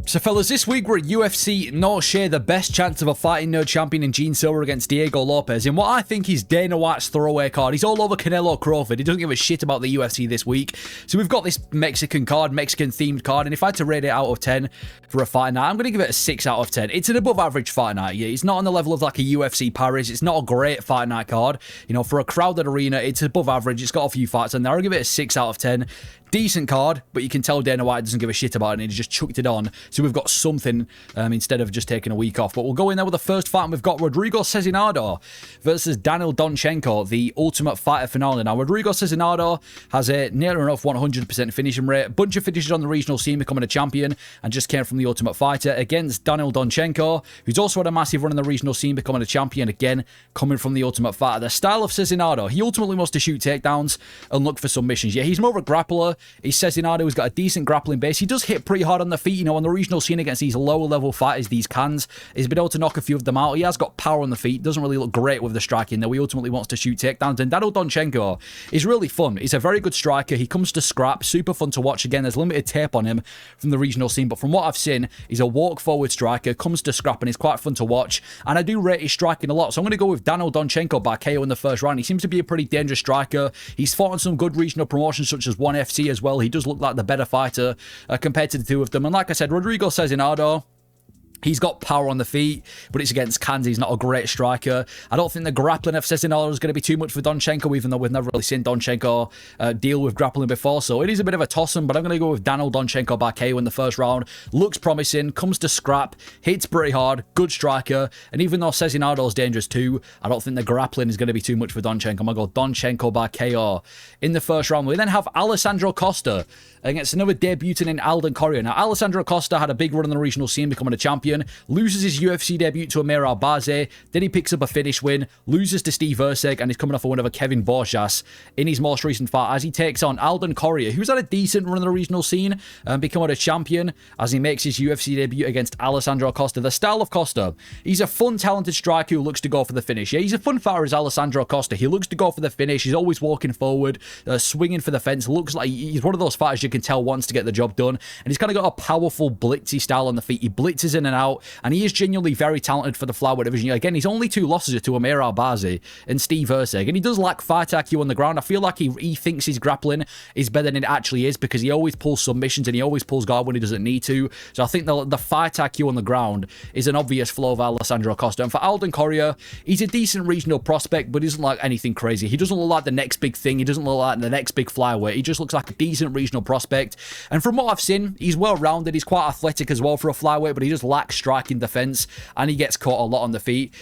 So fellas, this week we're at UFC North Share, the best chance of a fighting nerd champion in Jean Silva against Diego Lopes in what I think is Dana White's throwaway card. He's all over Canelo Crawford. He doesn't give a shit about the UFC this week. So we've got this Mexican themed card, and if I had to rate it out of 10 for a fight night, I'm going to give it a 6 out of 10. It's an above average fight night. Yeah, it's not on the level of like a UFC Paris. It's not a great fight night card. You know, for a crowded arena, it's above average. It's got a few fights in there. I'll give it a 6 out of 10. Decent card, but you can tell Dana White doesn't give a shit about it, and he just chucked it on. So we've got something instead of just taking a week off. But we'll go in there with the first fight, and we've got Rodrigo Sezinado versus Daniel Donchenko, the Ultimate Fighter finale. Now, Rodrigo Sezinado has a near enough 100% finishing rate, a bunch of finishes on the regional scene, becoming a champion, and just came from the Ultimate Fighter against Daniel Donchenko, who's also had a massive run in the regional scene, becoming a champion, again, coming from the Ultimate Fighter. The style of Sezinado, he ultimately wants to shoot takedowns and look for submissions. Yeah, he's more of a grappler. He's Sezinado, who's got a decent grappling base. He does hit pretty hard on the feet, you know, on the regional scene against these lower level fighters, these cans. He's been able to knock a few of them out. He has got power on the feet. Doesn't really look great with the striking, though. He ultimately wants to shoot takedowns. And Daniel Donchenko is really fun. He's a very good striker. He comes to scrap. Super fun to watch. Again, there's limited tape on him from the regional scene, but from what I've seen, he's a walk forward striker, comes to scrap, and he's quite fun to watch. And I do rate his striking a lot, so I'm going to go with Daniel Donchenko by KO in the first round. He seems to be a pretty dangerous striker. He's fought on some good regional promotions such as 1FC as well. He does look like the better fighter compared to the two of them. And like I said, Rodrigo Sezinado, he's got power on the feet, but it's against cans. He's not a great striker. I don't think the grappling of Sezinado is going to be too much for Donchenko, even though we've never really seen Donchenko deal with grappling before. So it is a bit of a toss-em, but I'm going to go with Daniel Donchenko by KO in the first round. Looks promising, comes to scrap, hits pretty hard, good striker. And even though Sezinado is dangerous too, I don't think the grappling is going to be too much for Donchenko. I'm going to go Donchenko by KO in the first round. We then have Alessandro Costa against another debutant in Alden Correa. Now, Alessandro Costa had a big run in the regional scene, becoming a champion, loses his UFC debut to Amir Albazi, then he picks up a finish win, loses to Steve Erceg, and is coming off a win over Kevin Borjas in his most recent fight as he takes on Alden Correa, who's had a decent run in the regional scene, becoming a champion as he makes his UFC debut against Alessandro Costa. The style of Costa, he's a fun, talented striker who looks to go for the finish. Yeah, he's a fun fighter as Alessandro Costa. He looks to go for the finish. He's always walking forward, swinging for the fence. Looks like he's one of those fighters you can tell wants to get the job done, and he's kind of got a powerful blitzy style on the feet. He blitzes in and out, and he is genuinely very talented for the flyweight division. Again, his only two losses are to Amir Albazi and Steve Erceg, and he does lack fight IQ on the ground. I feel like he thinks his grappling is better than it actually is, because he always pulls submissions and he always pulls guard when he doesn't need to. So I think the fight IQ on the ground is an obvious flaw of Alessandro Costa. And for Alden Correa, he's a decent regional prospect, but he doesn't like anything crazy. He doesn't look like the next big thing. He doesn't look like the next big flyweight. He just looks like a decent regional prospect. And from what I've seen, he's well-rounded. He's quite athletic as well for a flyweight, but he just lacks striking defense, and he gets caught a lot on the feet.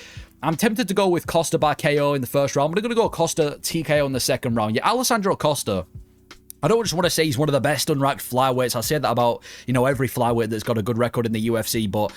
I'm tempted to go with Costa by KO in the first round, but I'm going to go Costa TKO in the second round. Yeah, Alessandro Costa, I don't just want to say he's one of the best unranked flyweights. I say that about, you know, every flyweight that's got a good record in the UFC, but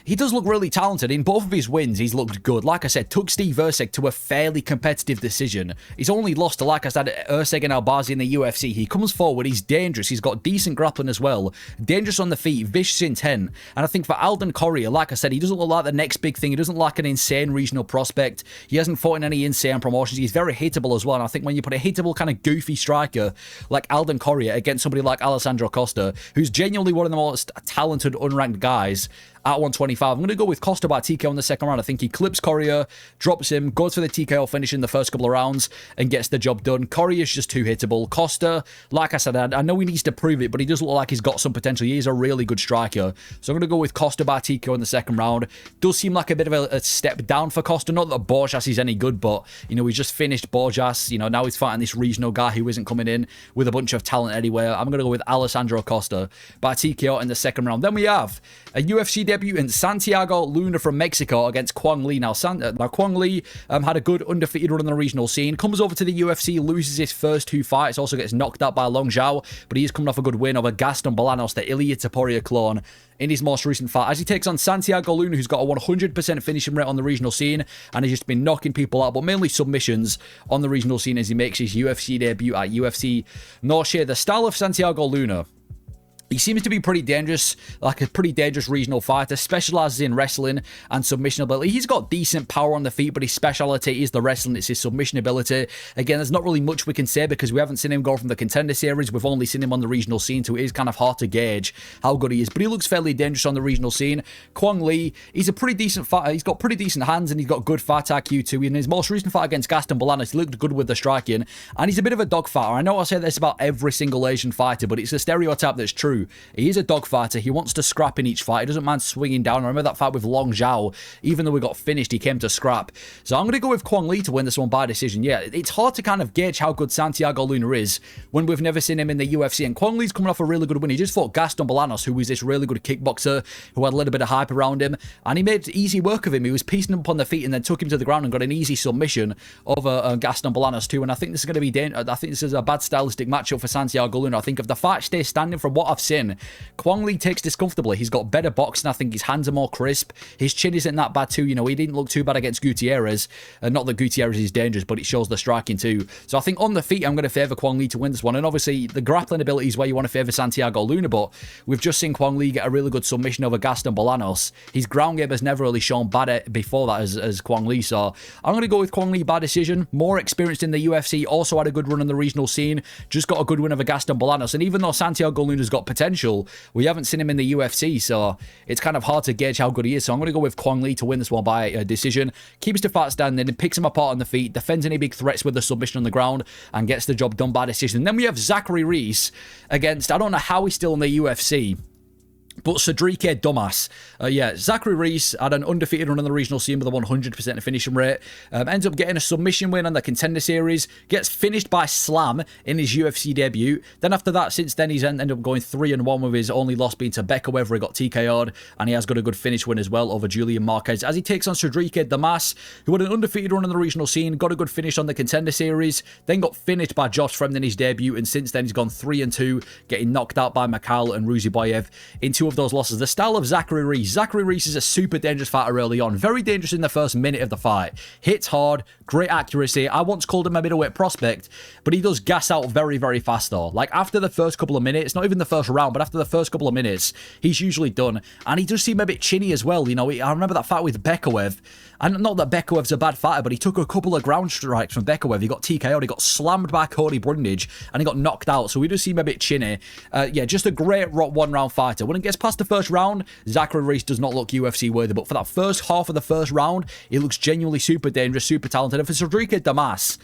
he does look really talented. In both of his wins, he's looked good. Like I said, took Steve Erceg to a fairly competitive decision. He's only lost to, like I said, Erceg and Albazi in the UFC. He comes forward, he's dangerous. He's got decent grappling as well. Dangerous on the feet, vicious intent. And I think for Alden Correa, like I said, he doesn't look like the next big thing. He doesn't like an insane regional prospect. He hasn't fought in any insane promotions. He's very hittable as well. And I think when you put a hittable kind of goofy striker like Alden Correa against somebody like Alessandro Costa, who's genuinely one of the most talented unranked guys at 125. I'm going to go with Costa by TKO in the second round. I think he clips Correa, drops him, goes for the TKO finish in the first couple of rounds, and gets the job done. Correa is just too hittable. Costa, like I said, I know he needs to prove it, but he does look like he's got some potential. He is a really good striker. So I'm going to go with Costa by TKO in the second round. Does seem like a bit of a step down for Costa. Not that Borjas is any good, but, you know, he's just finished Borjas. You know, now he's fighting this regional guy who isn't coming in with a bunch of talent anywhere. I'm going to go with Alessandro Costa by TKO in the second round. Then we have a UFC debutant, Santiago Luna from Mexico against Quang Lee. Now Quang Lee had a good undefeated run in the regional scene. Comes over to the UFC, loses his first two fights, also gets knocked out by Long Zhao, but he is coming off a good win over Gaston Bolanos, the Ilia Topuria clone, in his most recent fight, as he takes on Santiago Luna, who's got a 100% finishing rate on the regional scene, and has just been knocking people out, but mainly submissions on the regional scene as he makes his UFC debut at UFC North Share. The style of Santiago Luna, He seems to be pretty dangerous, like a pretty dangerous regional fighter, specializes in wrestling and submission ability. He's got decent power on the feet, but his speciality is the wrestling. It's his submission ability. Again, there's not really much we can say because we haven't seen him go from the Contender Series. We've only seen him on the regional scene, so it is kind of hard to gauge how good he is. But he looks fairly dangerous on the regional scene. Quang Lee, he's a pretty decent fighter. He's got pretty decent hands, and he's got good fight IQ too. In his most recent fight against Gastelum, he looked good with the striking, and he's a bit of a dog fighter. I know I say this about every single Asian fighter, but it's a stereotype that's true. He is a dog fighter. He wants to scrap in each fight. He doesn't mind swinging down. I remember that fight with Long Zhao. Even though we got finished, he came to scrap. So I'm going to go with Quang Lee to win this one by decision. Yeah, it's hard to kind of gauge how good Santiago Luna is when we've never seen him in the UFC. And Quang Lee's coming off a really good win. He just fought Gaston Bolanos, who was this really good kickboxer who had a little bit of hype around him. And he made easy work of him. He was piecing him up on the feet and then took him to the ground and got an easy submission over Gaston Bolanos too. And I think this is going to be I think this is a bad stylistic matchup for Santiago Luna. I think if the fight stays standing from what I've seen, Quang Lee takes this comfortably. He's got better boxing. I think his hands are more crisp. His chin isn't that bad too. You know, he didn't look too bad against Gutierrez. Not that Gutierrez is dangerous, but it shows the striking too. So I think on the feet, I'm going to favour Quang Lee to win this one. And obviously, the grappling ability is where you want to favour Santiago Luna, but we've just seen Quang Lee get a really good submission over Gaston Bolanos. His ground game has never really shown bad before that as Quang Lee. So I'm going to go with Quang Lee by decision. More experienced in the UFC, also had a good run in the regional scene. Just got a good win over Gaston Bolanos. And even though Santiago Luna's got potential, we haven't seen him in the UFC, so it's kind of hard to gauge how good he is. So I'm going to go with Quang Lee to win this one by decision. Keeps the fight standing, picks him apart on the feet, defends any big threats with the submission on the ground, and gets the job done by decision. And then we have Zachary Reese against, I don't know how he's still in the UFC, but Sedriques Dumas. Yeah, Zachary Reese had an undefeated run on the regional scene with a 100% finishing rate. Ends up getting a submission win on the Contender Series. Gets finished by Slam in his UFC debut. Then after that, since then, he's ended up going 3-1 with his only loss being to Becca, where he got TKO'd. And he has got a good finish win as well over Julian Marquez, as he takes on Sedriques Dumas, who had an undefeated run on the regional scene. Got a good finish on the Contender Series. Then got finished by Josh Fremd in his debut. And since then, he's gone 3-2, getting knocked out by Mikhail and Ruziboyev in two of those losses. The style of Zachary Reese. Zachary Reese is a super dangerous fighter early on. Very dangerous in the first minute of the fight. Hits hard, great accuracy. I once called him a middleweight prospect, but he does gas out very, very fast though. Like after the first couple of minutes, not even the first round, but after the first couple of minutes, he's usually done. And he does seem a bit chinny as well. You know, I remember that fight with Bekaev. And not that Bekawev's a bad fighter, but he took a couple of ground strikes from Bekaev. He got TKO'd, he got slammed by Cody Brundage, and he got knocked out. So he does seem a bit chinny. Yeah, just a great one-round fighter. When it gets past the first round, Zachary Reese does not look UFC worthy. But for that first half of the first round, he looks genuinely super dangerous, super talented. And for Sedriques Dumas,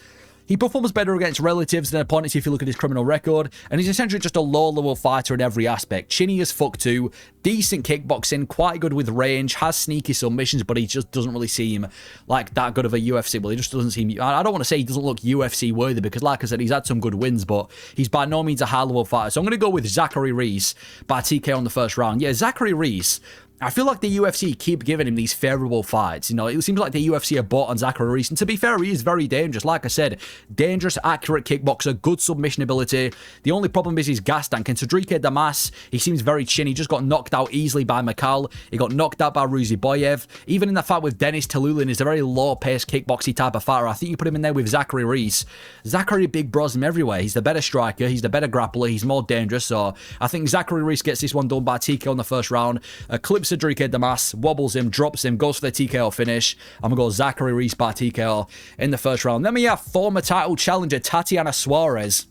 he performs better against relatives than opponents if you look at his criminal record, and he's essentially just a low-level fighter in every aspect. Chinny as fuck too, decent kickboxing, quite good with range, has sneaky submissions, but he just doesn't really seem like that good of a UFC. Well, he just doesn't seem... I don't want to say he doesn't look UFC worthy, because like I said, he's had some good wins, but he's by no means a high-level fighter. So I'm going to go with Zachary Reese by TK on the first round. Yeah, Zachary Reese, I feel like the UFC keep giving him these favourable fights. You know, it seems like the UFC are bought on Zachary Reese. And to be fair, he is very dangerous. Like I said, dangerous, accurate kickboxer, good submission ability. The only problem is his gas tank. And Sedriques Dumas, he seems very chinny. He just got knocked out easily by Mikhail. He got knocked out by Ruziboyev. Even in the fight with Denis Talulin, he's a very low-paced kickboxy type of fighter. I think you put him in there with Zachary Reese. Zachary big bros him everywhere. He's the better striker. He's the better grappler. He's more dangerous. So I think Zachary Reese gets this one done by TK on the first round. Clips Sedriques Dumas, wobbles him, drops him, goes for the TKO finish. I'm going to go Zachary Reese by TKO in the first round. Then we have former title challenger Tatiana Suarez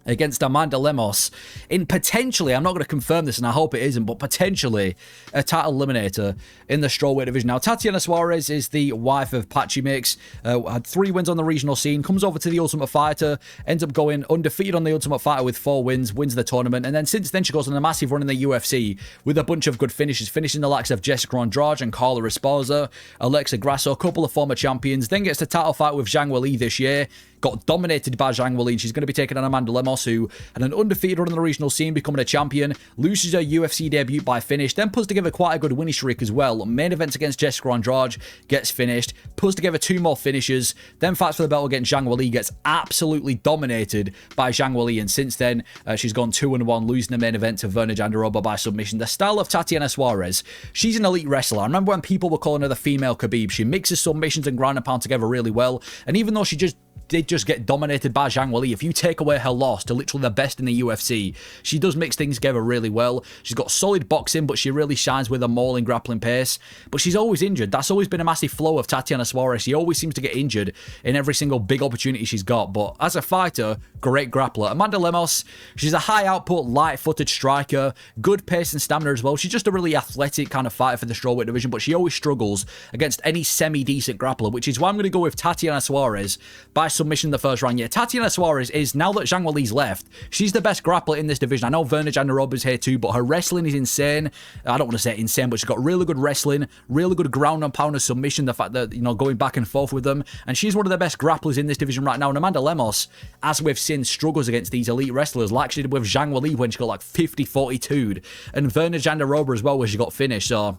against Amanda Lemos in potentially, I'm not going to confirm this and I hope it isn't, but potentially a title eliminator in the strawweight division. Now, Tatiana Suarez is the wife of Patchy Mix, had 3 wins on the regional scene, comes over to the Ultimate Fighter, ends up going undefeated on the Ultimate Fighter with 4 wins, wins the tournament, and then since then she goes on a massive run in the UFC with a bunch of good finishes, finishing the likes of Jessica Andrade and Carla Esparza, Alexa Grasso, a couple of former champions, then gets the title fight with Zhang Weili this year, got dominated by Zhang Weili, and she's going to be taking on Amanda Lemos, who had an undefeated run in the regional scene, becoming a champion, loses her UFC debut by finish, then puts together quite a good winning streak as well. Main events against Jessica Andrade, gets finished, puts together 2 more finishes, then fights for the belt against Zhang Weili, gets absolutely dominated by Zhang Weili, and since then, she's gone 2-1, losing the main event to Verna Jandiroba by submission. The style of Tatiana Suarez, she's an elite wrestler. I remember when people were calling her the female Khabib. She mixes submissions and ground and pound together really well, and even though she just did just get dominated by Zhang Weili. If you take away her loss to literally the best in the UFC, she does mix things together really well. She's got solid boxing, but she really shines with a mauling grappling pace. But she's always injured. That's always been a massive flaw of Tatiana Suarez. She always seems to get injured in every single big opportunity she's got. But as a fighter, great grappler. Amanda Lemos, she's a high output, light-footed striker, good pace and stamina as well. She's just a really athletic kind of fighter for the strawweight division, but she always struggles against any semi-decent grappler, which is why I'm going to go with Tatiana Suarez by submission in the first round. Yeah, Tatiana Suarez is, now that Zhang Weili's left, she's the best grappler in this division. I know Verna Jandaroba is here too, but her wrestling is insane. I don't want to say insane, but she's got really good wrestling, really good ground and pound of submission, the fact that, you know, going back and forth with them, and she's one of the best grapplers in this division right now. And Amanda Lemos, as we've seen, struggles against these elite wrestlers, like she did with Zhang Weili when she got like 50-42'd, and Verna Jandaroba as well, where she got finished. So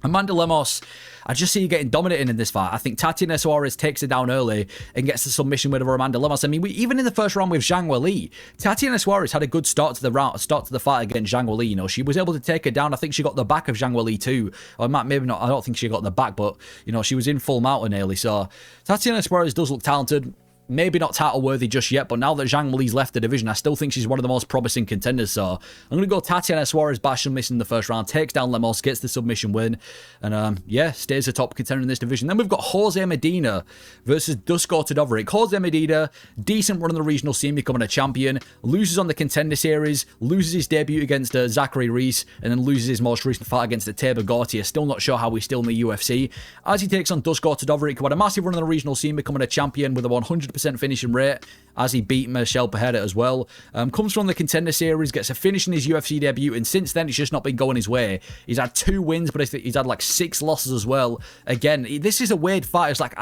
Amanda Lemos, I just see you getting dominated in this fight. I think Tatiana Suarez takes it down early and gets the submission win over Amanda Lemos. I mean, even in the first round with Zhang Weili, Tatiana Suarez had a good start to the fight against Zhang Weili. You know, she was able to take her down. I think she got the back of Zhang Weili too. Or maybe not. I don't think she got the back, but you know, she was in full mount nearly. So Tatiana Suarez does look talented. Maybe not title worthy just yet, but now that Zhang Weili's left the division, I still think she's one of the most promising contenders. So I'm going to go Tatiana Suarez by submission in the first round, takes down Lemos, gets the submission win, and yeah, stays a top contender in this division. Then we've got Jose Medina versus Dusko Todovoric. Jose Medina, decent run on the regional scene, becoming a champion, loses on the contender series, loses his debut against Zachary Reese, and then loses his most recent fight against Teba Gautier. Still not sure how he's still in the UFC. As he takes on Dusko Todovoric, who had a massive run on the regional scene, becoming a champion with a 100% finishing rate, as he beat Michel Pereira as well. Comes from the contender series, gets a finish in his UFC debut, and since then it's just not been going his way. He's had 2 wins, but he's had like 6 losses as well. Again, this is a weird fight. It's like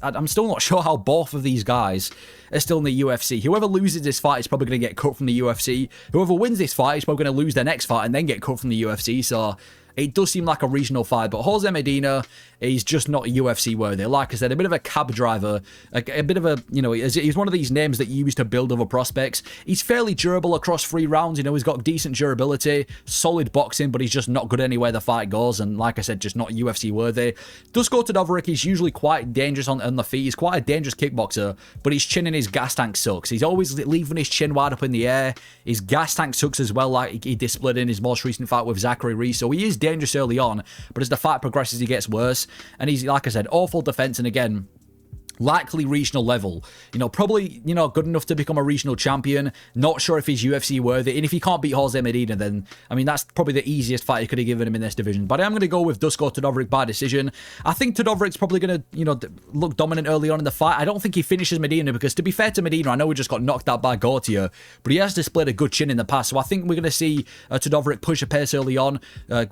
I'm still not sure how both of these guys are still in the UFC. Whoever loses this fight is probably going to get cut from the UFC. Whoever wins this fight is probably going to lose their next fight and then get cut from the UFC. So it does seem like a regional fight, but Jose Medina is just not UFC worthy. Like I said, a bit of a cab driver, a bit of a, you know, he's one of these names that you use to build other prospects. He's fairly durable across 3 rounds, you know, he's got decent durability, solid boxing, but he's just not good anywhere the fight goes, and like I said, just not UFC worthy. Dusko Todovoric is usually quite dangerous on the feet. He's quite a dangerous kickboxer, but his chin and his gas tank sucks. He's always leaving his chin wide up in the air. His gas tank sucks as well, like he displayed in his most recent fight with Zachary Reese. So he is dangerous early on, but as the fight progresses, he gets worse. And he's, like I said, awful defense, and again, likely regional level. You know, probably, you know, good enough to become a regional champion. Not sure if he's UFC worthy. And if he can't beat Jose Medina, then, I mean, that's probably the easiest fight you could have given him in this division. But I'm going to go with Dusko Todovoric by decision. I think Todovoric's probably going to, you know, look dominant early on in the fight. I don't think he finishes Medina, because to be fair to Medina, I know he just got knocked out by Gautier, but he has displayed a good chin in the past. So I think we're going to see Todovoric push a pace early on,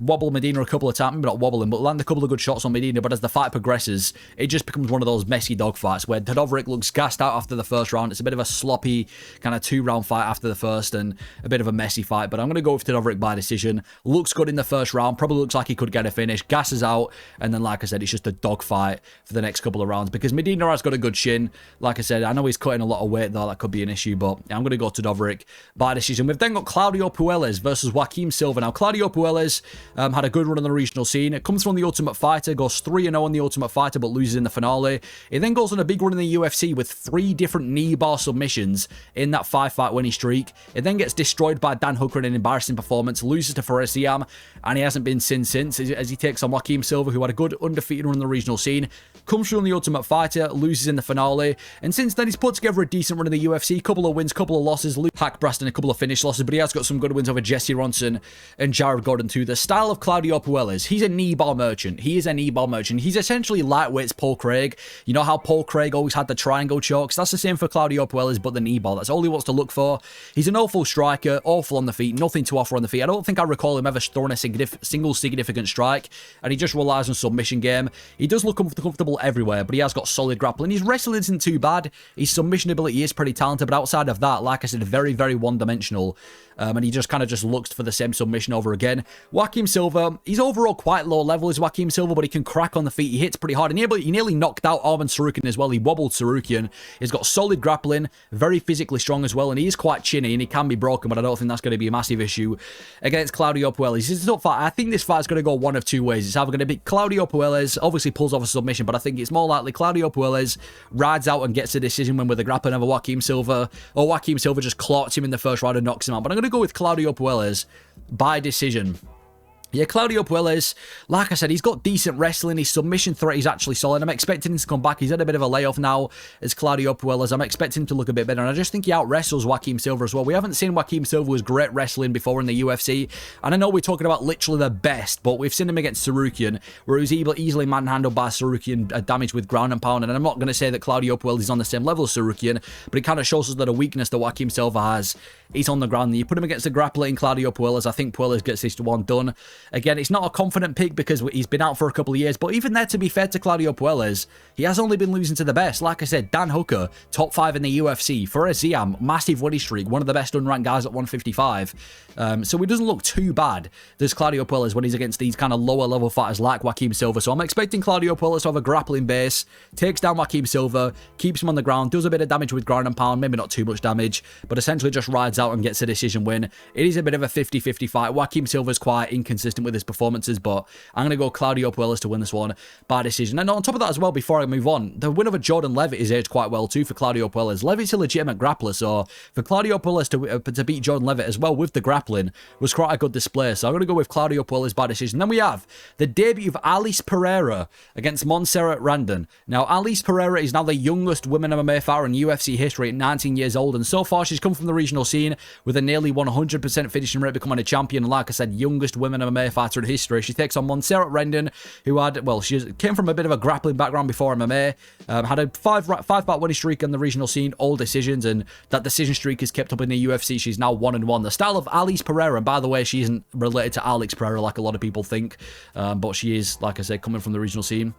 wobble Medina a couple of times, maybe not wobble him, but land a couple of good shots on Medina. But as the fight progresses, it just becomes one of those messy dog fights where Todovoric looks gassed out after the first round. It's a bit of a sloppy kind of 2-round fight after the first, and a bit of a messy fight. But I'm going to go with Todovoric by decision. Looks good in the first round. Probably looks like he could get a finish. Gasses out, and then, like I said, it's just a dog fight for the next couple of rounds, because Medina has got a good chin. Like I said, I know he's cutting a lot of weight though. That could be an issue, but I'm going to go Todovoric by decision. We've then got Claudio Puelles versus Joaqim Silva. Now, Claudio Puelles had a good run on the regional scene. It comes from the Ultimate Fighter, goes 3-0 on the Ultimate Fighter, but loses in the finale. It then goes on a big run in the UFC with 3 different knee bar submissions in that 5-fight winning streak. It then gets destroyed by Dan Hooker in an embarrassing performance, loses to Ferreira, and he hasn't been seen since, as he takes on Joaqim Silva, who had a good undefeated run in the regional scene. Comes through on the Ultimate Fighter, loses in the finale, and since then he's put together a decent run in the UFC. Couple of wins, couple of losses, Hack Braston, a couple of finish losses, but he has got some good wins over Jesse Ronson and Jared Gordon too. The style of Claudio Puelles, he's a knee bar merchant. He is a knee bar merchant. He's essentially lightweight's Paul Craig. You know how Paul Craig always had the triangle chokes? That's the same for Claudio Puelles, but the knee bar. That's all he wants to look for. He's an awful striker, awful on the feet, nothing to offer on the feet. I don't think I recall him ever throwing a single significant strike, and he just relies on submission game. He does look comfortable everywhere, but he has got solid grappling. His wrestling isn't too bad. His submission ability is pretty talented, but outside of that, like I said, very, very one-dimensional. And he just kind of just looks for the same submission over again. Joaqim Silva, he's overall quite low level as Joaqim Silva, but he can crack on the feet. He hits pretty hard. And he nearly knocked out Arman Sarukin as well. He wobbled Tsarukian. He's got solid grappling, very physically strong as well, and he is quite chinny, and he can be broken, but I don't think that's going to be a massive issue against Claudio Puelles. It's a tough fight. I think this fight's going to go one of two ways. It's either going to be Claudio Puelles, obviously pulls off a submission, but I think it's more likely Claudio Puelles rides out and gets a decision win with a grappling over Joaqim Silva, or Joaqim Silva just clocks him in the first round and knocks him out. But I'm going to go with Claudio Puelles by decision. Yeah, Claudio Puelles, like I said, he's got decent wrestling. His submission threat is actually solid. I'm expecting him to come back. He's had a bit of a layoff now as Claudio Puelles. I'm expecting him to look a bit better, and I just think he out-wrestles Joaqim Silva as well. We haven't seen Joaqim Silva was great wrestling before in the UFC, and I know we're talking about literally the best, but we've seen him against Tsarukian, where he was easily manhandled by Tsarukian, damaged with ground and pound, and I'm not going to say that Claudio Puelles is on the same level as Tsarukian, but it kind of shows us that a weakness that Joaqim Silva has. He's on the ground. You put him against the grappler in Claudio Puelles, I think Puelles gets this one done. Again, it's not a confident pick because he's been out for a couple of years, but even there, to be fair to Claudio Puelles, he has only been losing to the best. Like I said, Dan Hooker, top 5 in the UFC. For a Ziam, massive winning streak, one of the best unranked guys at 155. So he doesn't look too bad, does Claudio Puelles, when he's against these kind of lower level fighters like Joaqim Silva. So I'm expecting Claudio Puelles to have a grappling base, takes down Joaqim Silva, keeps him on the ground, does a bit of damage with ground and pound, maybe not too much damage, but essentially just rides out and gets a decision win. It is a bit of a 50-50 fight. Joaqim Silva's quite inconsistent with his performances, but I'm going to go Claudio Puelles to win this one by decision. And on top of that as well, before I move on, the win over Jordan Levitt is aged quite well too for Claudio Puelles. Levitt's a legitimate grappler, so for Claudio Puelles to beat Jordan Levitt as well with the grappling was quite a good display. So I'm going to go with Claudio Puelles by decision. Then we have the debut of Alice Pereira against Montserrat Rendon. Now, Alice Pereira is now the youngest women MMA fighter in UFC history at 19 years old, and so far she's come from the regional scene with a nearly 100% finishing rate, becoming a champion, and like I said, youngest women MMA fighter in history. She takes on Montserrat Rendon, who had, well, she came from a bit of a grappling background before MMA, had a five-fight winning streak on the regional scene, all decisions, and that decision streak is kept up in the UFC. She's now 1-1. The style of Alice Pereira, and by the way, she isn't related to Alex Pereira like a lot of people think, but she is, like I said, coming from the regional scene.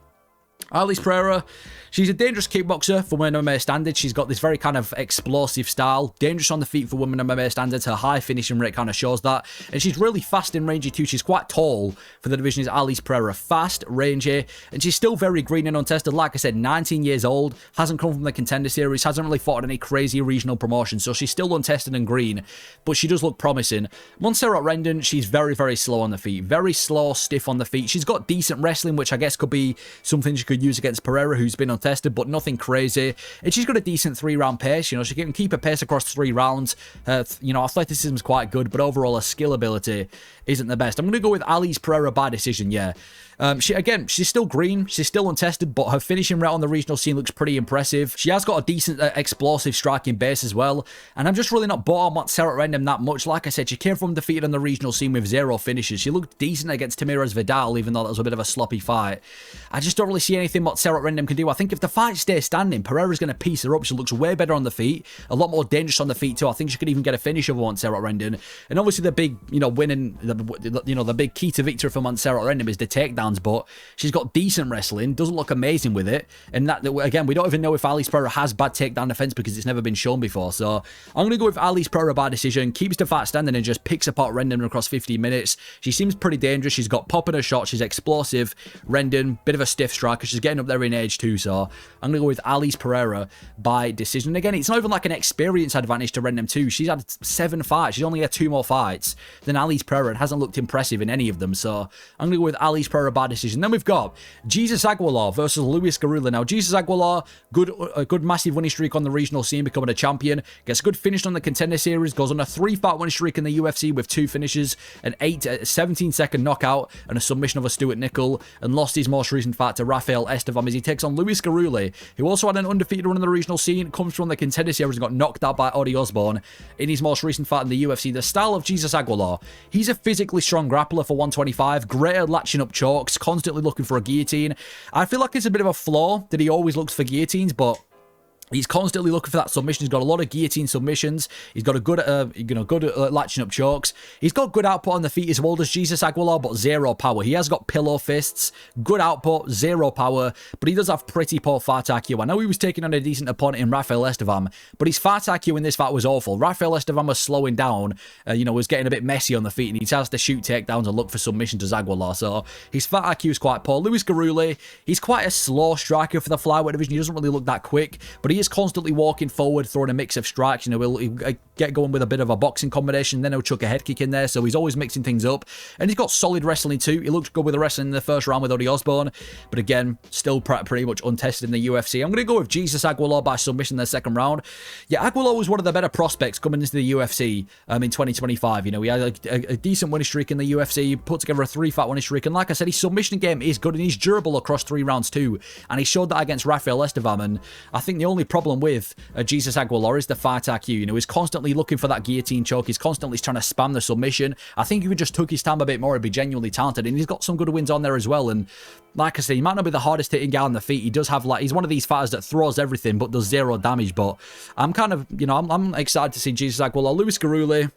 Alice Pereira, she's a dangerous kickboxer for women MMA standards. She's got this very kind of explosive style, dangerous on the feet for women MMA standards. Her high finishing rate kind of shows that, and she's really fast and rangy too. She's quite tall for the division. Is Alice Pereira, fast, rangy, and she's still very green and untested. Like I said, 19 years old, hasn't come from the Contender Series, hasn't really fought in any crazy regional promotion, so she's still untested and green, but she does look promising. Montserrat Rendon, she's very, very slow on the feet, very slow, stiff on the feet. She's got decent wrestling, which I guess could be something she could use against Pereira, who's been untested, but nothing crazy. And she's got a decent 3-round pace. You know, she can keep a pace across 3 rounds. You know, athleticism is quite good, but overall her skill ability isn't the best. I'm going to go with Alice Pereira by decision, yeah. She's still green, she's still untested, but her finishing rate on the regional scene looks pretty impressive. She has got a decent explosive striking base as well, and I'm just really not bought on Montserrat Rendon that much. Like I said, she came from defeated on the regional scene with 0 finishes. She looked decent against Tamiris Vidal, even though that was a bit of a sloppy fight. I just don't really see anything Montserrat Rendon can do. I think if the fight stays standing, Pereira's going to piece her up. She looks way better on the feet, a lot more dangerous on the feet too. I think she could even get a finish over Montserrat Rendon. And obviously the big, you know, winning, the big key to victory for Montserrat Rendon is the takedowns, but she's got decent wrestling, doesn't look amazing with it, and that, again, we don't even know if Alice Pereira has bad takedown defense because it's never been shown before. So I'm going to go with Alice Pereira by decision, keeps the fight standing and just picks apart Rendon across 15 minutes. She seems pretty dangerous. She's got pop in her shot. She's explosive. Rendon, bit of a stiff striker. She's getting up there in age too, so I'm going to go with Alice Pereira by decision. And again, it's not even like an experience advantage to Rendon too. She's had 7 fights. She's only had 2 more fights than Alice Pereira and hasn't looked impressive in any of them. So I'm going to go with Alice Pereira by decision. Then we've got Jesus Aguilar versus Luis Gurule. Now, Jesus Aguilar, a good massive winning streak on the regional scene, becoming a champion. Gets a good finish on the Contender Series. Goes on a 3-fight winning streak in the UFC with 2 finishes, an 17-second knockout, and a submission of a Stuart Nickel, and lost his most recent fight to Rafael Estevam as he takes on Luis Gurule, who also had an undefeated run in the regional scene, comes from the Contender Series and got knocked out by Odi Osborne in his most recent fight in the UFC. The style of Jesus Aguilar, he's a physically strong grappler for 125, great at latching up chokes, constantly looking for a guillotine. I feel like it's a bit of a flaw that he always looks for guillotines, but He's constantly looking for that submission. He's got a lot of guillotine submissions. He's got a good, good latching up chokes. He's got good output on the feet as well as Jesus Aguilar, but zero power. He has got pillow fists, good output, zero power, but he does have pretty poor fight IQ. I know he was taking on a decent opponent in Rafael Estevam, but his fight IQ in this fight was awful. Rafael Estevam was slowing down, was getting a bit messy on the feet, and he has to shoot takedowns and look for submissions to Aguilar, so his fight IQ is quite poor. Luis Gurule, he's quite a slow striker for the flyweight division. He doesn't really look that quick, but he is constantly walking forward, throwing a mix of strikes. He'll get going with a bit of a boxing combination, then he'll chuck a head kick in there, so he's always mixing things up. And he's got solid wrestling too. He looked good with the wrestling in the first round with Odie Osborne, but again, still pretty much untested in the UFC. I'm going to go with Jesus Aguilar by submission in the second round. Yeah, Aguilar was one of the better prospects coming into the UFC in 2025. He had a decent winning streak in the UFC, he put together a 3-fight winning streak, and like I said, his submission game is good, and he's durable across 3 rounds too, and he showed that against Rafael Estevam. And I think the only problem with Jesus Aguilar is the fight IQ. He's constantly looking for that guillotine choke. He's constantly trying to spam the submission. I think if he just took his time a bit more, he'd be genuinely talented. And he's got some good wins on there as well. And like I said, he might not be the hardest hitting guy on the feet. He does have, he's one of these fighters that throws everything but does zero damage. But I'm kind of, I'm excited to see Jesus Aguilar. Luis Gurule,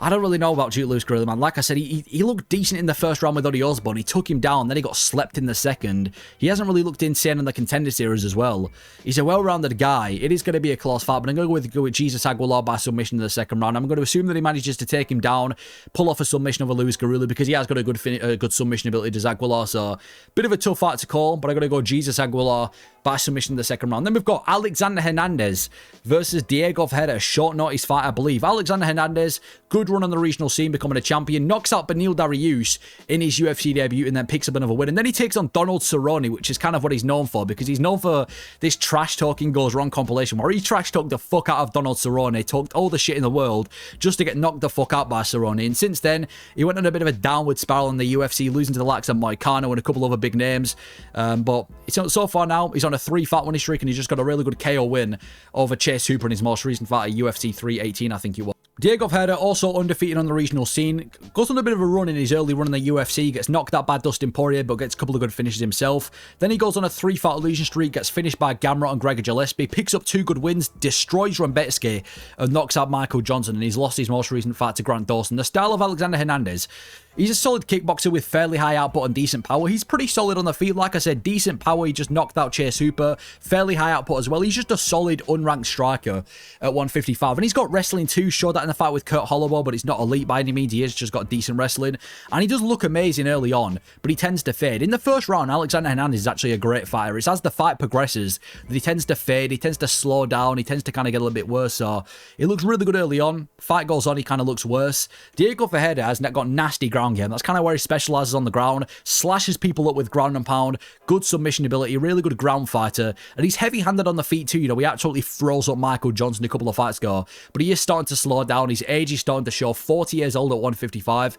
I don't really know about Luis Gurule, man. Like I said, he looked decent in the first round with Odie Osborne. He took him down, then he got slept in the second. He hasn't really looked insane in the Contender Series as well. He's a well-rounded guy. It is going to be a close fight, but I'm going to go with Jesus Aguilar by submission in the second round. I'm going to assume that he manages to take him down, pull off a submission over Luis Gurule, because he has got a good submission ability to Aguilar. So, bit of a tough fight to call, but I'm going to go Jesus Aguilar by submission in the second round. Then we've got Alexander Hernandez versus Diego Ferreira. Short notice fight, I believe. Alexander Hernandez, good run on the regional scene, becoming a champion, knocks out Beneil Dariush in his UFC debut, and then picks up another win. And then he takes on Donald Cerrone, which is kind of what he's known for, because he's known for this trash talking goes wrong compilation, where he trash talked the fuck out of Donald Cerrone, talked all the shit in the world, just to get knocked the fuck out by Cerrone. And since then, he went on a bit of a downward spiral in the UFC, losing to the likes of Moicano and a couple other big names. But so far now, he's on a 3-fight winning streak, and he's just got a really good KO win over Chase Hooper in his most recent fight at UFC 318, I think it was. Diego Ferreira, also undefeated on the regional scene, goes on a bit of a run in his early run in the UFC, gets knocked out by Dustin Poirier, but gets a couple of good finishes himself. Then he goes on a 3-fight losing streak, gets finished by Gamrot and Gregor Gillespie, picks up 2 good wins, destroys Rembetsky, and knocks out Michael Johnson, and he's lost his most recent fight to Grant Dawson. The style of Alexander Hernandez, he's a solid kickboxer with fairly high output and decent power. He's pretty solid on the feet. Like I said, decent power. He just knocked out Chase Hooper. Fairly high output as well. He's just a solid unranked striker at 155. And he's got wrestling too. Showed that in the fight with Kurt Holloway, but he's not elite by any means. He has just got decent wrestling. And he does look amazing early on, but he tends to fade. In the first round, Alexander Hernandez is actually a great fighter. It's as the fight progresses that he tends to fade. He tends to slow down. He tends to kind of get a little bit worse. So it looks really good early on. Fight goes on, he kind of looks worse. Diego Ferreira has got nasty ground game. That's kind of where he specializes on the ground, slashes people up with ground and pound, good submission ability, really good ground fighter, and he's heavy-handed on the feet too. He absolutely froze up Michael Johnson a couple of fights ago, but he is starting to slow down. His age is starting to show. 40 years old at 155.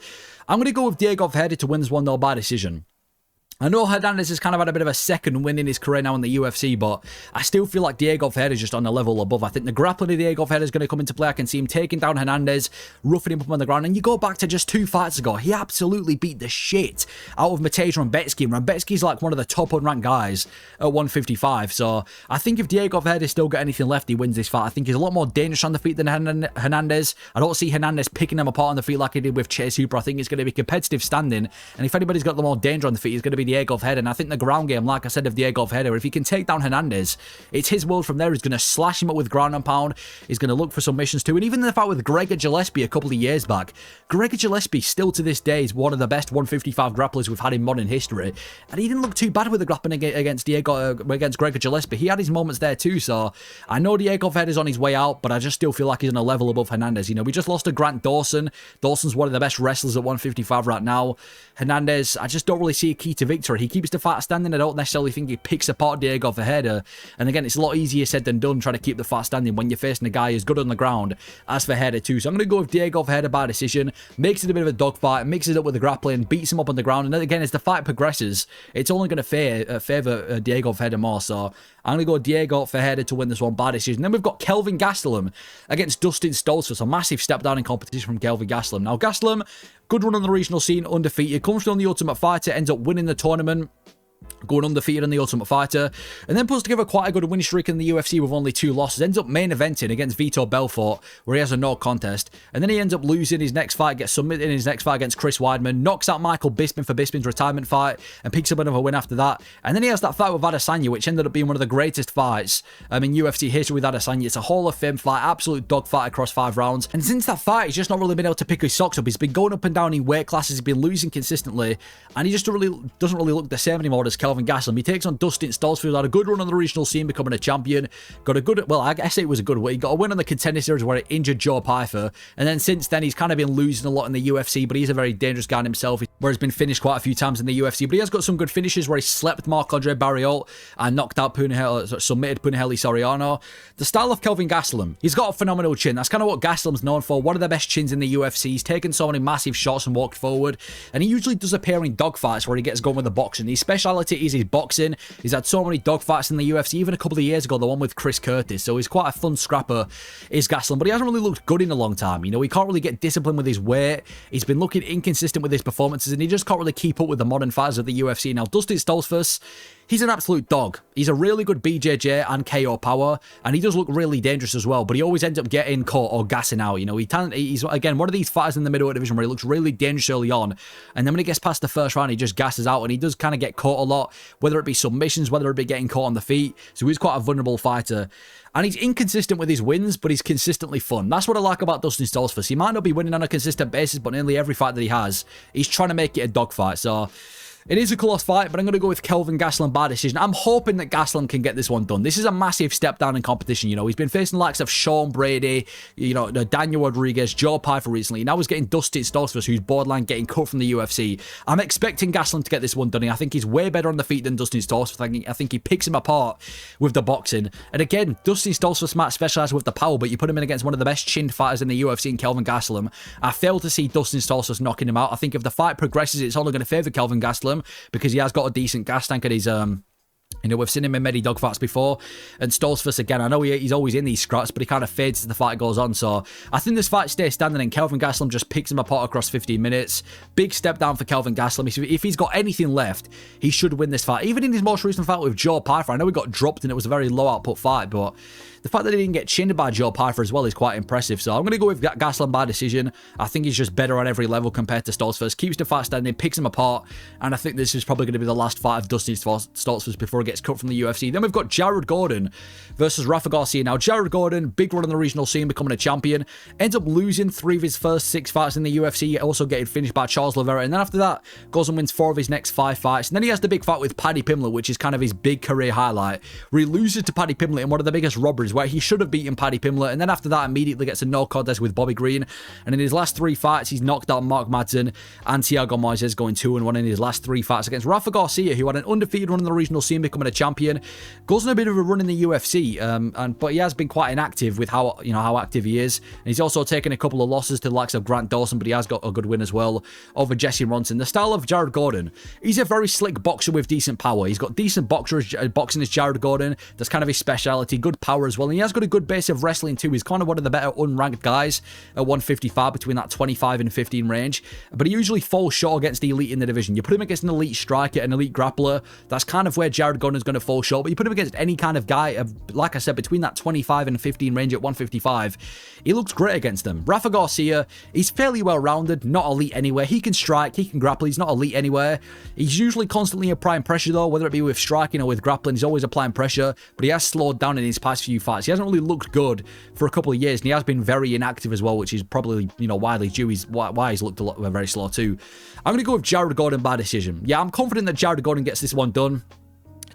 I'm going to go with Diego Ferreira to win this one though by decision. I know Hernandez has kind of had a bit of a second win in his career now in the UFC, but I still feel like Diego Ferreira is just on a level above. I think the grappling of Diego Ferreira is going to come into play. I can see him taking down Hernandez, roughing him up on the ground. And you go back to just 2 fights ago, he absolutely beat the shit out of Matej Rembetsky. And Rembetsky's like one of the top unranked guys at 155. So I think if Diego Ferreira still got anything left, he wins this fight. I think he's a lot more dangerous on the feet than Hernandez. I don't see Hernandez picking him apart on the feet like he did with Chase Hooper. I think it's going to be competitive standing. And if anybody's got the more danger on the feet, it's going to be Diego Ferreira. And I think the ground game, like I said, of Diego Ferreira, if he can take down Hernandez, it's his world from there. He's going to slash him up with ground and pound. He's going to look for submissions too. And even in the fight with Gregor Gillespie a couple of years back, Gregor Gillespie still to this day is one of the best 155 grapplers we've had in modern history. And he didn't look too bad with the grappling against Gregor Gillespie. He had his moments there too. So I know Diego Ferreira's on his way out, but I just still feel like he's on a level above Hernandez. We just lost to Grant Dawson. Dawson's one of the best wrestlers at 155 right now. Hernandez, I just don't really see a key to victory. He keeps the fight standing. I don't necessarily think he picks apart Diego Ferreira. And again, it's a lot easier said than done trying to keep the fight standing when you're facing a guy who's good on the ground as Ferreira too. So I'm going to go with Diego Ferreira by decision. Makes it a bit of a dogfight, mixes it up with the grappling, beats him up on the ground. And then again, as the fight progresses, it's only going to favour Diego Ferreira more. So I'm going to go Diego Ferreira to win this one by decision. Then we've got Kelvin Gastelum against Dustin Stoltzfus. A massive step down in competition from Kelvin Gastelum. Now, Gastelum, good run on the regional scene, undefeated. Comes from the Ultimate Fighter, ends up winning the tournament. going undefeated in the Ultimate Fighter, and then puts together quite a good winning streak in the UFC with only 2 losses. Ends up main eventing against Vitor Belfort, where he has a no contest, and then he ends up losing his next fight, gets submitted in his next fight against Chris Weidman, knocks out Michael Bisping for Bisping's retirement fight, and picks up another win after that. And then he has that fight with Adesanya, which ended up being one of the greatest fights in UFC history with Adesanya. It's a Hall of Fame fight, absolute dogfight across 5 rounds. And since that fight, he's just not really been able to pick his socks up. He's been going up and down in weight classes, he's been losing consistently, and he just doesn't really look the same anymore as Kelvin Gastelum. He takes on Dustin Stoltzfus, had a good run on the regional scene, becoming a champion. Got a good, well, I guess it was a good win. He got a win on the Contender Series where he injured Joe Pyfer. And then since then, he's kind of been losing a lot in the UFC, but he's a very dangerous guy in himself, where he's been finished quite a few times in the UFC. But he has got some good finishes where he slept Marc-Andre Barriault and knocked out submitted Punahele Soriano. The style of Kelvin Gastelum, he's got a phenomenal chin. That's kind of what Gastelum's known for. One of the best chins in the UFC. He's taken so many massive shots and walked forward. And he usually does appear in dogfights where he gets going with the boxing. His speciality is his boxing. He's had so many dogfights in the UFC, even a couple of years ago, the one with Chris Curtis. So he's quite a fun scrapper, is Gastelum. But he hasn't really looked good in a long time. You know, he can't really get disciplined with his weight. He's been looking inconsistent with his performances, and he just can't really keep up with the modern fighters of the UFC. Now, Dustin Stoltzfus, he's an absolute dog. He's a really good BJJ and KO power, and he does look really dangerous as well, but he always ends up getting caught or gassing out. You know, he's, again, one of these fighters in the middleweight division where he looks really dangerous early on, and then when he gets past the first round, he just gasses out, and he does kind of get caught a lot, whether it be submissions, whether it be getting caught on the feet. So he's quite a vulnerable fighter. And he's inconsistent with his wins, but he's consistently fun. That's what I like about Dustin Stoltzfus. He might not be winning on a consistent basis, but nearly every fight that he has, he's trying to make it a dogfight. So it is a close fight, but I'm going to go with Kelvin Gastelum by decision. I'm hoping that Gastelum can get this one done. This is a massive step down in competition. You know, he's been facing the likes of Sean Brady, you know, Daniel Rodriguez, Joe Pyfer recently. Now he's getting Dustin Stoltzfus, who's borderline getting cut from the UFC. I'm expecting Gastelum to get this one done. I think he's way better on the feet than Dustin Stoltzfus. I think he picks him apart with the boxing. And again, Dustin Stoltzfus might specialize with the power, but you put him in against one of the best chinned fighters in the UFC in Kelvin Gastelum. I fail to see Dustin Stoltzfus knocking him out. I think if the fight progresses, it's only going to favor Kelvin Gastelum, because he has got a decent gas tank at his you know, we've seen him in many dogfights before. And Stoltzfus, again, I know he's always in these scraps, but he kind of fades as the fight goes on. So I think this fight stays standing, and Kelvin Gastelum just picks him apart across 15 minutes. Big step down for Kelvin Gastelum. If he's got anything left, he should win this fight. Even in his most recent fight with Joe Pyfer, I know he got dropped and it was a very low output fight, but the fact that he didn't get chinned by Joe Pyfer as well is quite impressive. So I'm going to go with Gastelum by decision. I think he's just better on every level compared to Stoltzfus. Keeps the fight standing, picks him apart, and I think this is probably going to be the last fight of Dustin Stoltzfus before he gets cut from the UFC. Then we've got Jared Gordon versus Rafa Garcia. Now, Jared Gordon, big run on the regional scene, becoming a champion. Ends up losing 3 of his first 6 fights in the UFC, also getting finished by Charles Oliveira. And then after that, goes and wins 4 of his next 5 fights. And then he has the big fight with Paddy Pimblett, which is kind of his big career highlight, where he loses to Paddy Pimblett in one of the biggest robberies, where he should have beaten Paddy Pimblett. And then after that, immediately gets a no contest with Bobby Green. And in his last 3 fights, he's knocked out Mark Madsen and Thiago Moises, going 2-1 in his last 3 fights against Rafa Garcia, who had an undefeated run in the regional scene, becoming a champion. Goes on a bit of a run in the UFC, but he has been quite inactive with how active he is. And he's also taken a couple of losses to the likes of Grant Dawson, but he has got a good win as well over Jesse Ronson. The style of Jared Gordon, he's a very slick boxer with decent power. He's got decent boxing as Jared Gordon. That's kind of his speciality. Good power as well. And he has got a good base of wrestling too. He's kind of one of the better unranked guys at 155, between that 25 and 15 range. But he usually falls short against the elite in the division. You put him against an elite striker, an elite grappler, that's kind of where Jared Gordon is going to fall short. But you put him against any kind of guy, like I said, between that 25 and 15 range at 155, he looks great against them. Rafa Garcia, he's fairly well-rounded, not elite anywhere. He can strike, he can grapple, he's not elite anywhere. He's usually constantly applying pressure though, whether it be with striking or with grappling, he's always applying pressure, but he has slowed down in his past few fights. He hasn't really looked good for a couple of years, and he has been very inactive as well, which is probably, widely due why he's looked very slow too. I'm going to go with Jared Gordon by decision. Yeah, I'm confident that Jared Gordon gets this one done.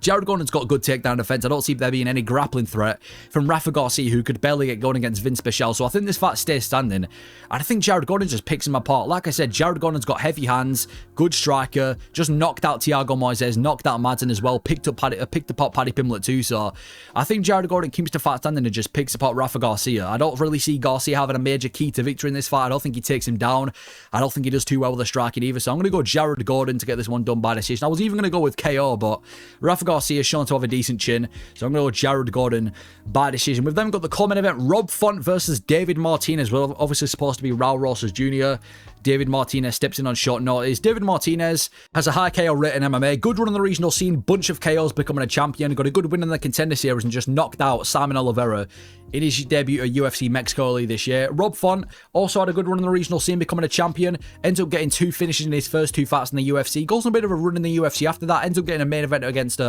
Jared Gordon's got good takedown defense. I don't see there being any grappling threat from Rafa Garcia, who could barely get going against Vince Pichel. So I think this fight stays standing. And I think Jared Gordon just picks him apart. Like I said, Jared Gordon's got heavy hands, good striker, just knocked out Thiago Moises, knocked out Madsen as well, picked apart Paddy Pimblett too. So I think Jared Gordon keeps the fight standing and just picks apart Rafa Garcia. I don't really see Garcia having a major key to victory in this fight. I don't think he takes him down. I don't think he does too well with the striking either. So I'm going to go Jared Gordon to get this one done by decision. I was even going to go with KO, but Rafa Garcia is shown to have a decent chin, so I'm going to go Jared Gordon by decision. We've then got the common event, Rob Font versus David Martinez. We're obviously supposed to be Raul Rosas Jr. David Martinez steps in on short notice. David Martinez has a high KO rate in MMA, good run in the regional scene, bunch of KOs, becoming a champion, got a good win in the Contender Series and just knocked out Simon Oliveira in his debut at UFC Mexico early this year. Rob Font also had a good run in the regional scene, becoming a champion, ends up getting 2 finishes in his first 2 fights in the UFC, goes on a bit of a run in the UFC after that, ends up getting a main event against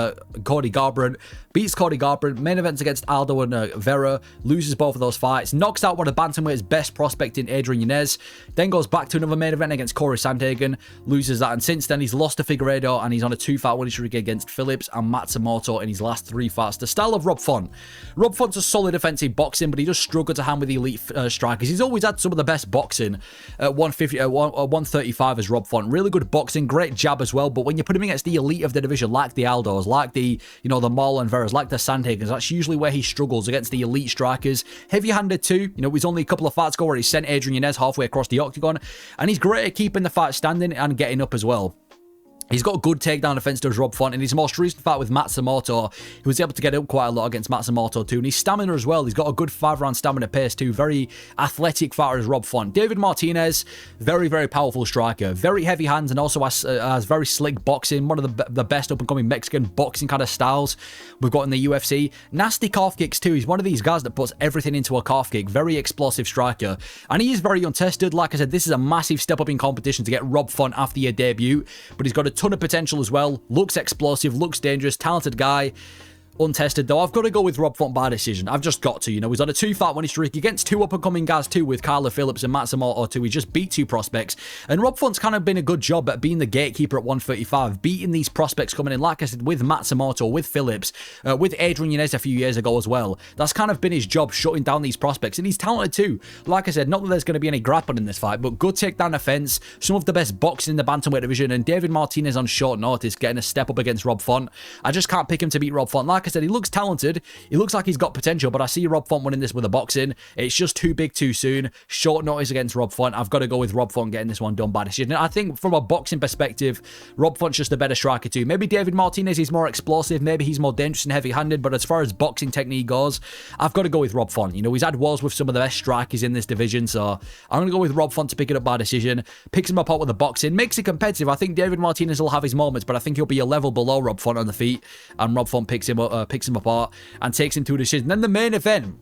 Cody Garbrandt, beats Cody Garbrandt, main events against Aldo and Vera, loses both of those fights, knocks out one of Bantamweight's best prospect in Adrian Yanez, then goes back to another main event against Corey Sandhagen, loses that, and since then he's lost to Figueiredo and he's on a 2-fight winning streak against Phillips and Matsumoto in his last 3 fights. The style of Rob Font. Rob Font's a solid defensive boxing, but he just struggled to hand with the elite strikers. He's always had some of the best boxing at 135 as Rob Font. Really good boxing, great jab as well, but when you put him against the elite of the division, like the Aldos, like the, the Marlon Veras, like the Sandhagens, that's usually where he struggles against the elite strikers. Heavy-handed too, he's only a couple of fights ago where he sent Adrian Yanez halfway across the octagon, and he's great at keeping the fight standing and getting up as well. He's got a good takedown defense, does Rob Font. In his most recent fight with Matsumoto, he was able to get up quite a lot against Matsumoto too. And his stamina as well. He's got a good 5-round stamina pace too. Very athletic fighter as Rob Font. David Martinez, very, very powerful striker. Very heavy hands and also has very slick boxing. One of the best up-and-coming Mexican boxing kind of styles we've got in the UFC. Nasty calf kicks too. He's one of these guys that puts everything into a calf kick. Very explosive striker. And he is very untested. Like I said, this is a massive step up in competition to get Rob Font after your debut. But he's got a ton of potential as well, looks explosive, looks dangerous, talented guy. Untested though, I've got to go with Rob Font by decision. I've just got to, he's on a 2-fight winning streak against 2 up-and-coming guys too, with Kyler Phillips and Matsumoto too. He just beat 2 prospects, and Rob Font's kind of been a good job at being the gatekeeper at 135, beating these prospects coming in, like I said, with Matsumoto, with Phillips, with Adrian Yanez a few years ago as well. That's kind of been his job, shutting down these prospects, and he's talented too. Like I said, not that there's going to be any grappling in this fight, but good takedown defense, some of the best boxing in the bantamweight division, and David Martinez on short notice getting a step up against Rob Font. I just can't pick him to beat Rob Font. Like I said, he looks talented. He looks like he's got potential, but I see Rob Font winning this with a boxing. It's just too big too soon. Short notice against Rob Font. I've got to go with Rob Font getting this one done by decision. And I think from a boxing perspective, Rob Font's just a better striker too. Maybe David Martinez is more explosive. Maybe he's more dangerous and heavy-handed, but as far as boxing technique goes, I've got to go with Rob Font. He's had wars with some of the best strikers in this division, so I'm going to go with Rob Font to pick it up by decision. Picks him apart with the boxing. Makes it competitive. I think David Martinez will have his moments, but I think he'll be a level below Rob Font on the feet, and Rob Font picks him apart and takes him to a decision. Then the main event,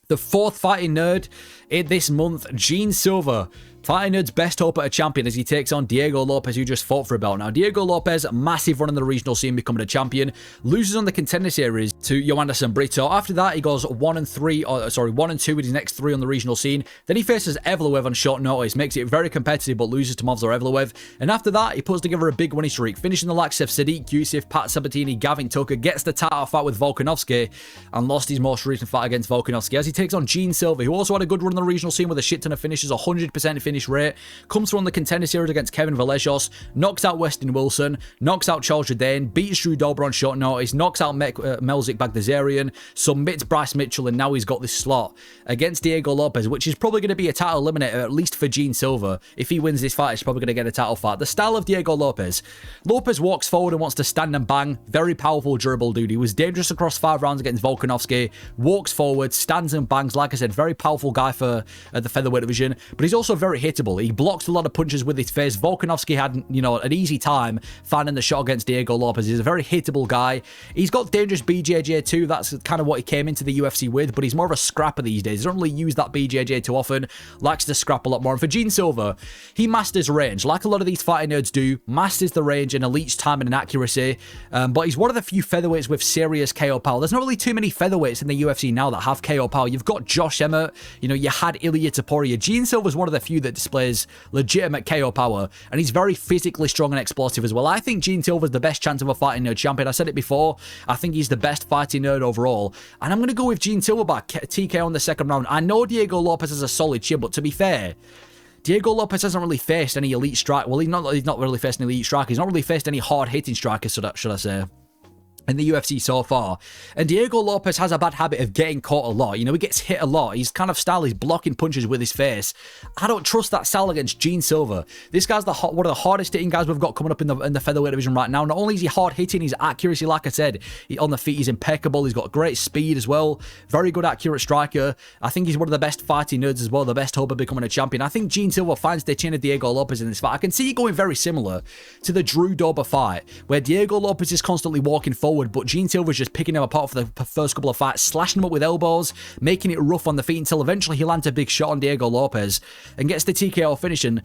the 4th fighting nerd in this month, Jean Silva, fighting nerd's best hope at a champion as he takes on Diego Lopes, who just fought for a belt. Now, Diego Lopes, massive run in the regional scene, becoming a champion, loses on the Contender Series to Joanderson Brito. After that, he goes 1-2 with his next 3 on the regional scene. Then he faces Evloev on short notice, makes it very competitive, but loses to Movsar Evloev. And after that, he puts together a big winning streak, finishing the likes of Sadiq Yusuf, Pat Sabatini, Gavin Tucker, gets the title fight with Volkanovski, and lost his most recent fight against Volkanovski as he takes on Jean Silva, who also had a good run in the regional scene with a shit ton of finishes, 100% finish rate, comes through on the Contender Series against Kevin Valejos, knocks out Weston Wilson, knocks out Charles Jourdain, beats Drew Dober on short notice, knocks out Melzik Bagdasarian, submits Bryce Mitchell, and now he's got this slot against Diego Lopes, which is probably going to be a title eliminator, at least for Jean Silva. If he wins this fight, he's probably going to get a title fight. The style of Diego Lopes. Lopes walks forward and wants to stand and bang. Very powerful, durable dude. He was dangerous across 5 rounds against Volkanovski, walks forward, stands and bangs. Like I said, very powerful guy for the featherweight division, but he's also very hittable. He blocks a lot of punches with his face. Volkanovski had, an easy time finding the shot against Diego Lopes. He's a very hittable guy. He's got dangerous BJJ too. That's kind of what he came into the UFC with, but he's more of a scrapper these days. He doesn't really use that BJJ too often. Likes to scrap a lot more. And for Jean Silva, he masters range. Like a lot of these fighting nerds do, masters the range and elites timing and accuracy. But he's one of the few featherweights with serious KO power. There's not really too many featherweights in the UFC now that have KO power. You've got Josh Emmett, you had Ilya Topuria. Jean Silva's one of the few that displays legitimate KO power, and he's very physically strong and explosive as well. I think Jean Silva's the best chance of a fighting nerd champion. I said it before. I think he's the best fighting nerd overall, and I'm going to go with Jean Silva by TKO in the second round. I know Diego Lopes has a solid chin, but to be fair, Diego Lopes hasn't really faced any elite strike. Well, he's not really faced any elite strikers. He's not really faced any hard-hitting strikers, should I say. in the UFC so far. And Diego Lopes has a bad habit of getting caught a lot. You know, he gets hit a lot. His kind of style is blocking punches with his face. I don't trust that style against Jean Silva. This guy's one of the hardest hitting guys we've got coming up in the featherweight division right now. Not only is he hard hitting, his accuracy, like I said, on the feet, he's impeccable. He's got great speed as well. Very good, accurate striker. I think he's one of the best fighting nerds as well. The best hope of becoming a champion. I think Jean Silva finds the chin of Diego Lopes in this fight. I can see it going very similar to the Drew Dober fight, where Diego Lopes is constantly walking forward, but Jean Silva's just picking him apart for the first couple of fights, slashing him up with elbows, making it rough on the feet until eventually he lands a big shot on Diego Lopes and gets the TKO finish. And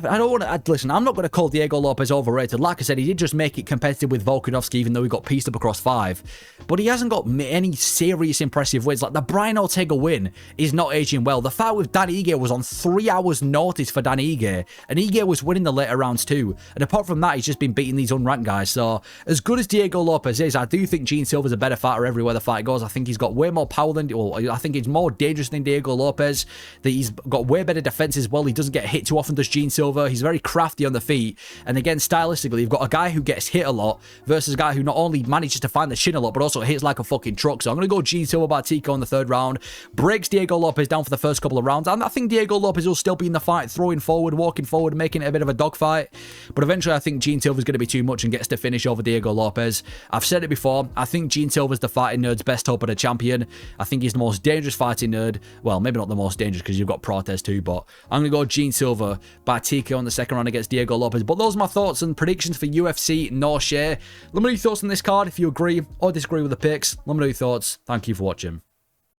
I don't want to listen. I'm not going to call Diego Lopes overrated. Like I said, he did just make it competitive with Volkanovski, even though he got pieced up across 5. But he hasn't got any serious impressive wins. Like the Brian Ortega win is not aging well. The fight with Dan Ige was on 3 hours notice for Dan Ige, and Ige was winning the later rounds too. And apart from that, he's just been beating these unranked guys. So as good as Diego Lopes is, I do think Jean Silva's a better fighter everywhere the fight goes. I think he's got way more power than, well, I think he's more dangerous than Diego Lopes. That he's got way better defense as well. He doesn't get hit too often, does Jean Silva. He's very crafty on the feet. And again, stylistically, you've got a guy who gets hit a lot versus a guy who not only manages to find the chin a lot, but also hits like a fucking truck. So I'm going to go Jean Silva by TKO in the 3rd round. Breaks Diego Lopes down for the first couple of rounds. And I think Diego Lopes will still be in the fight, throwing forward, walking forward, making it a bit of a dogfight. But eventually, I think Jean Silva's going to be too much and gets to finish over Diego Lopes. I've said it before. I think Jean Silva's the fighting nerd's best hope at a champion. I think he's the most dangerous fighting nerd. Well, maybe not the most dangerous because you've got Protez too, but I'm going to go Jean Silva by TKO in the 2nd round against Diego Lopes. But those are my thoughts and predictions for UFC No Share. Let me know your thoughts on this card if you agree or disagree with the picks. Let me know your thoughts. Thank you for watching.